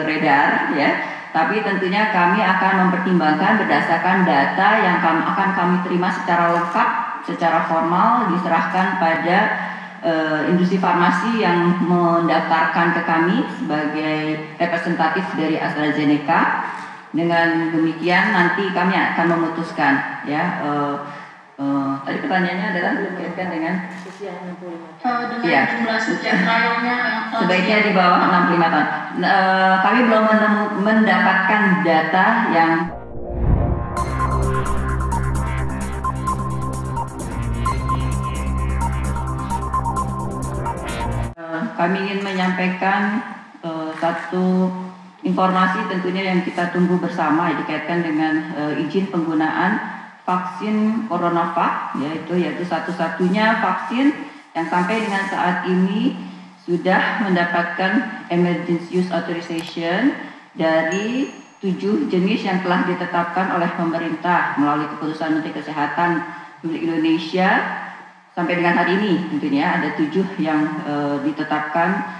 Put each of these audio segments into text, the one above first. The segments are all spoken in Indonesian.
beredar ya. Tapi tentunya kami akan mempertimbangkan berdasarkan data yang akan kami terima secara lengkap, secara formal diserahkan pada industri farmasi yang mendaftarkan ke kami sebagai representatif dari AstraZeneca. Dengan demikian nanti kami akan memutuskan ya. Tadi pertanyaannya adalah berkaitan dengan jumlah subjek trialnya sebaiknya di bawah 65 tahun. Kami belum mendapatkan data yang kami ingin menyampaikan satu informasi tentunya yang kita tunggu bersama dikaitkan dengan izin penggunaan vaksin CoronaVac, yaitu satu-satunya vaksin yang sampai dengan saat ini sudah mendapatkan emergency use authorization dari 7 jenis yang telah ditetapkan oleh pemerintah melalui keputusan Menteri Kesehatan Republik Indonesia. Sampai dengan hari ini tentunya ada 7 yang ditetapkan,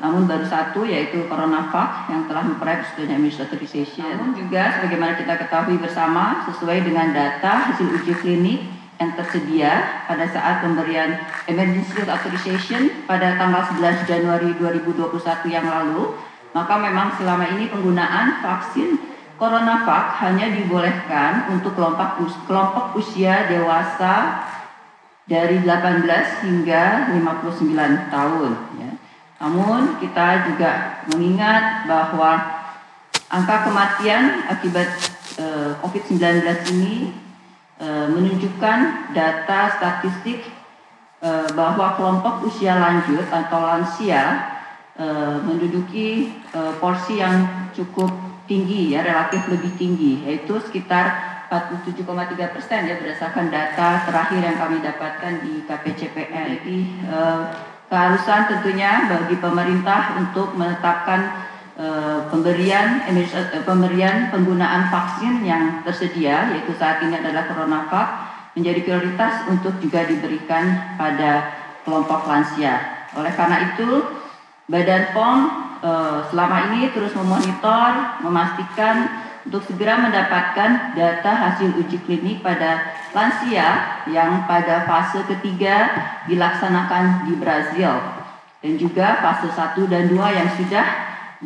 namun baru 1 yaitu CoronaVac yang telah memperoleh persetujuan emergency authorization. Namun juga sebagaimana kita ketahui bersama sesuai dengan data hasil uji klinik yang tersedia pada saat pemberian emergency authorization pada tanggal 11 Januari 2021 yang lalu, maka memang selama ini penggunaan vaksin CoronaVac hanya dibolehkan untuk kelompok usia dewasa dari 18 hingga 59 tahun ya. Namun kita juga mengingat bahwa angka kematian akibat COVID-19 ini menunjukkan data statistik bahwa kelompok usia lanjut atau lansia menduduki porsi yang cukup tinggi ya, relatif lebih tinggi, yaitu sekitar 47,3% ya berdasarkan data terakhir yang kami dapatkan di KPCPN. Jadi keharusan tentunya bagi pemerintah untuk menetapkan pemberian penggunaan vaksin yang tersedia, yaitu saat ini adalah CoronaVac, menjadi prioritas untuk juga diberikan pada kelompok lansia. Oleh karena itu, Badan POM selama ini terus memonitor, memastikan untuk segera mendapatkan data hasil uji klinik pada lansia yang pada fase ketiga dilaksanakan di Brazil, dan juga fase 1 dan 2 yang sudah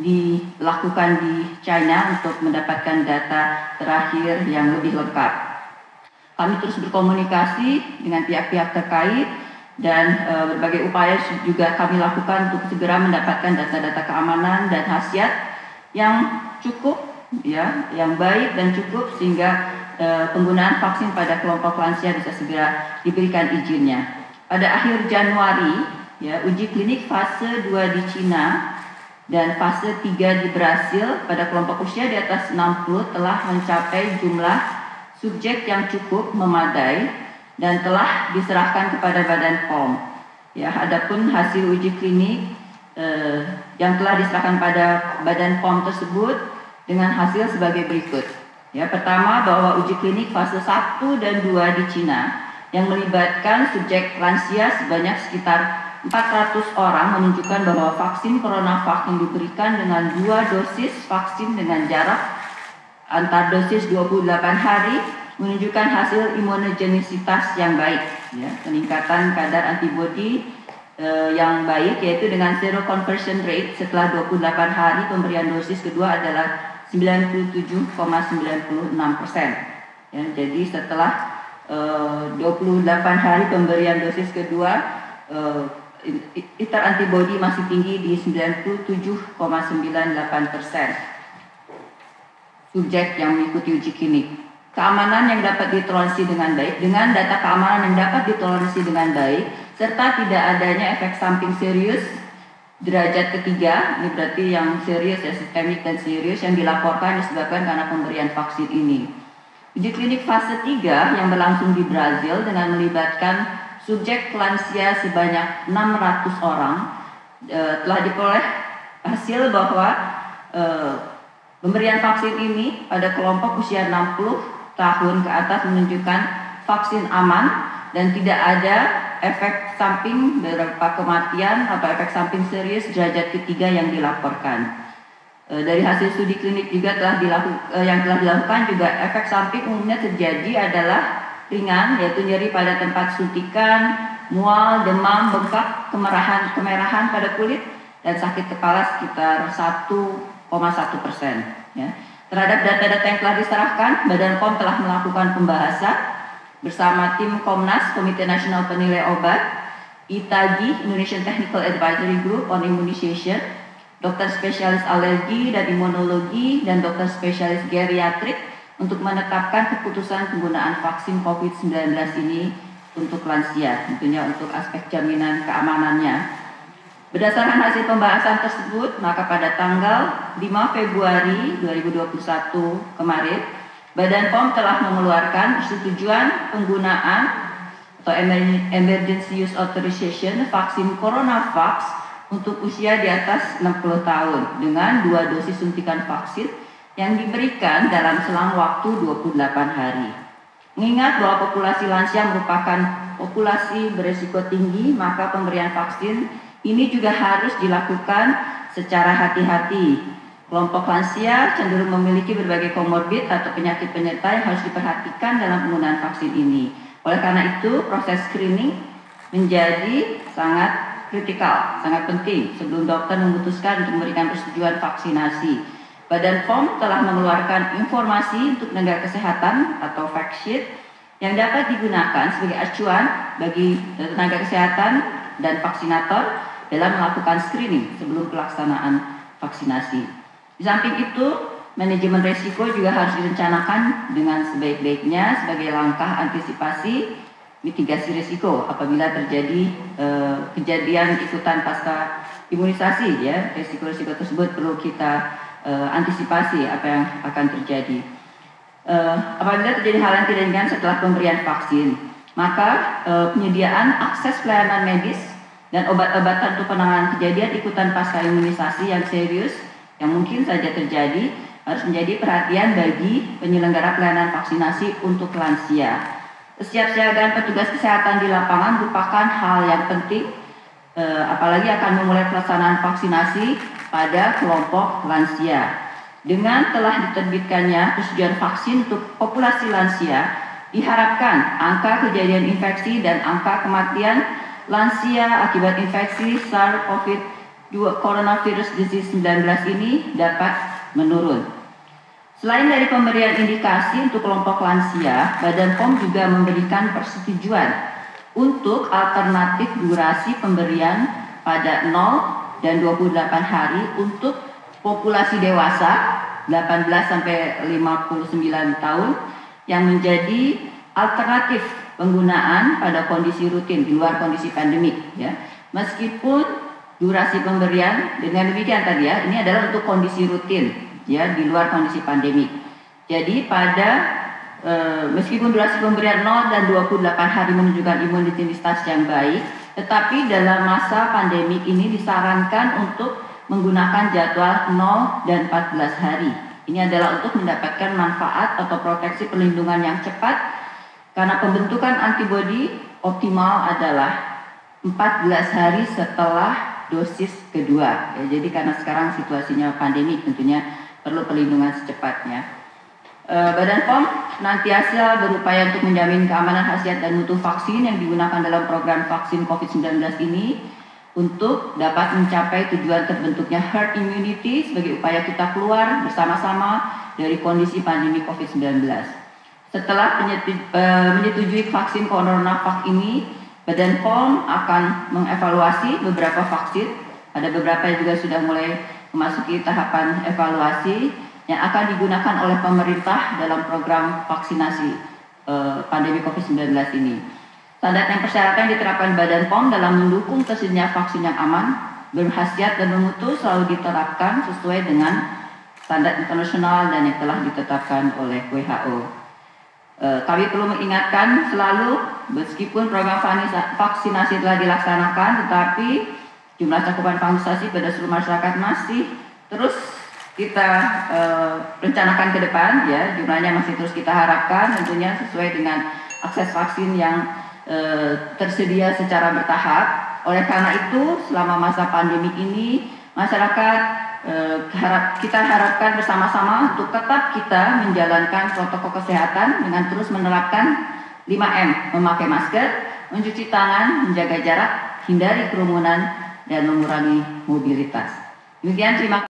dilakukan di China untuk mendapatkan data terakhir yang lebih lengkap. Kami terus berkomunikasi dengan pihak-pihak terkait dan berbagai upaya juga kami lakukan untuk segera mendapatkan data-data keamanan dan khasiat yang cukup ya, yang baik dan cukup sehingga penggunaan vaksin pada kelompok lansia bisa segera diberikan izinnya. Pada akhir Januari ya, uji klinik fase 2 di Cina dan fase 3 di Brasil pada kelompok usia di atas 60 telah mencapai jumlah subjek yang cukup memadai dan telah diserahkan kepada Badan POM. Ya, adapun hasil uji klinik yang telah diserahkan pada Badan POM tersebut dengan hasil sebagai berikut. Ya, pertama bahwa uji klinik fase 1 dan 2 di Cina yang melibatkan subjek lansia sebanyak sekitar 400 orang menunjukkan bahwa vaksin CoronaVac yang diberikan dengan 2 dosis vaksin dengan jarak antar dosis 28 hari menunjukkan hasil imunogenisitas yang baik ya, peningkatan kadar antibodi yang baik, yaitu dengan seroconversion rate setelah 28 hari pemberian dosis kedua adalah 97,96%. Ya, jadi setelah 28 hari pemberian dosis kedua, titer antibodi masih tinggi di 97,98%. Subjek yang mengikuti uji klinik. Keamanan yang dapat ditoleransi dengan baik, dengan data keamanan yang dapat ditoleransi dengan baik, serta tidak adanya efek samping serius derajat ketiga, ini berarti yang serius ya, sistemik dan serius yang dilaporkan disebabkan karena pemberian vaksin ini. Uji klinik fase 3 yang berlangsung di Brazil dengan melibatkan subjek lansia sebanyak 600 orang telah diperoleh hasil bahwa pemberian vaksin ini pada kelompok usia 60 tahun ke atas menunjukkan vaksin aman dan tidak ada efek samping berupa kematian atau efek samping serius derajat ketiga yang dilaporkan. Dari hasil studi klinik juga yang telah dilakukan juga efek samping umumnya terjadi adalah ringan, yaitu nyeri pada tempat suntikan, mual, demam, bengkak, kemerahan pada kulit, dan sakit kepala sekitar 1,1%. Ya. Terhadap data-data yang telah diserahkan, Badan POM telah melakukan pembahasan bersama tim Komnas, Komite Nasional Penilai Obat, ITAGI, Indonesian Technical Advisory Group on Immunization, dokter spesialis alergi dan imunologi, dan dokter spesialis geriatrik untuk menetapkan keputusan penggunaan vaksin COVID-19 ini untuk lansia, tentunya untuk aspek jaminan keamanannya. Berdasarkan hasil pembahasan tersebut, maka pada tanggal 5 Februari 2021 kemarin, Badan POM telah mengeluarkan persetujuan penggunaan atau Emergency Use Authorization vaksin CoronaVax untuk usia di atas 60 tahun dengan 2 dosis suntikan vaksin yang diberikan dalam selang waktu 28 hari. Mengingat bahwa populasi lansia merupakan populasi berisiko tinggi, maka pemberian vaksin ini juga harus dilakukan secara hati-hati. Kelompok lansia cenderung memiliki berbagai komorbid atau penyakit penyerta yang harus diperhatikan dalam penggunaan vaksin ini. Oleh karena itu, proses screening menjadi sangat kritikal, sangat penting sebelum dokter memutuskan untuk memberikan persetujuan vaksinasi. Badan POM telah mengeluarkan informasi untuk tenaga kesehatan atau fact sheet yang dapat digunakan sebagai acuan bagi tenaga kesehatan dan vaksinator dalam melakukan screening sebelum pelaksanaan vaksinasi. Di samping itu, manajemen risiko juga harus direncanakan dengan sebaik-baiknya sebagai langkah antisipasi mitigasi risiko apabila terjadi kejadian ikutan pasca imunisasi, ya. Risiko-risiko tersebut perlu kita antisipasi apa yang akan terjadi. Apabila terjadi hal yang tidak diinginkan setelah pemberian vaksin, maka penyediaan akses pelayanan medis dan obat-obatan untuk penanganan kejadian ikutan pasca imunisasi yang serius yang mungkin saja terjadi harus menjadi perhatian bagi penyelenggara pelayanan vaksinasi untuk lansia. Kesiapsiagaan petugas kesehatan di lapangan merupakan hal yang penting, apalagi akan memulai pelaksanaan vaksinasi pada kelompok lansia. Dengan telah diterbitkannya persetujuan vaksin untuk populasi lansia, diharapkan angka kejadian infeksi dan angka kematian lansia akibat infeksi SARS-CoV-2 Coronavirus Disease 19 ini dapat menurun. Selain dari pemberian indikasi untuk kelompok lansia, Badan POM juga memberikan persetujuan untuk alternatif durasi pemberian pada 0 dan 28 hari untuk populasi dewasa 18 sampai 59 tahun yang menjadi alternatif penggunaan pada kondisi rutin di luar kondisi pandemik, ya. Meskipun durasi pemberian dengan demikian tadi, ya, ini adalah untuk kondisi rutin, ya, di luar kondisi pandemi. Jadi meskipun durasi pemberian 0 dan 28 hari menunjukkan imunitas yang baik, tetapi dalam masa pandemi ini disarankan untuk menggunakan jadwal 0 dan 14 hari. Ini adalah untuk mendapatkan manfaat atau proteksi perlindungan yang cepat karena pembentukan antibodi optimal adalah 14 hari setelah dosis kedua. Ya, jadi karena sekarang situasinya pandemi tentunya perlu perlindungan secepatnya. Badan POM senantiasa berupaya untuk menjamin keamanan khasiat dan mutu vaksin yang digunakan dalam program vaksin COVID-19 ini untuk dapat mencapai tujuan terbentuknya herd immunity sebagai upaya kita keluar bersama-sama dari kondisi pandemi COVID-19. Setelah menyetujui vaksin CoronaVax ini, Badan POM akan mengevaluasi beberapa vaksin. Ada beberapa yang juga sudah mulai memasuki tahapan evaluasi yang akan digunakan oleh pemerintah dalam program vaksinasi pandemi COVID-19 ini. Standar dan persyaratan yang diterapkan Badan POM dalam mendukung tersedianya vaksin yang aman, berkhasiat dan bermutu selalu diterapkan sesuai dengan standar internasional dan yang telah ditetapkan oleh WHO. Kami perlu mengingatkan selalu, meskipun program vaksinasi telah dilaksanakan, tetapi jumlah cakupan vaksinasi pada seluruh masyarakat masih terus kita rencanakan ke depan, ya, jumlahnya masih terus kita harapkan tentunya sesuai dengan akses vaksin yang tersedia secara bertahap. Oleh karena itu, selama masa pandemi ini, masyarakat kita harapkan bersama-sama untuk tetap kita menjalankan protokol kesehatan dengan terus menerapkan 5M, memakai masker, mencuci tangan, menjaga jarak, hindari kerumunan, dan mengurangi mobilitas. Demikian, terima kasih.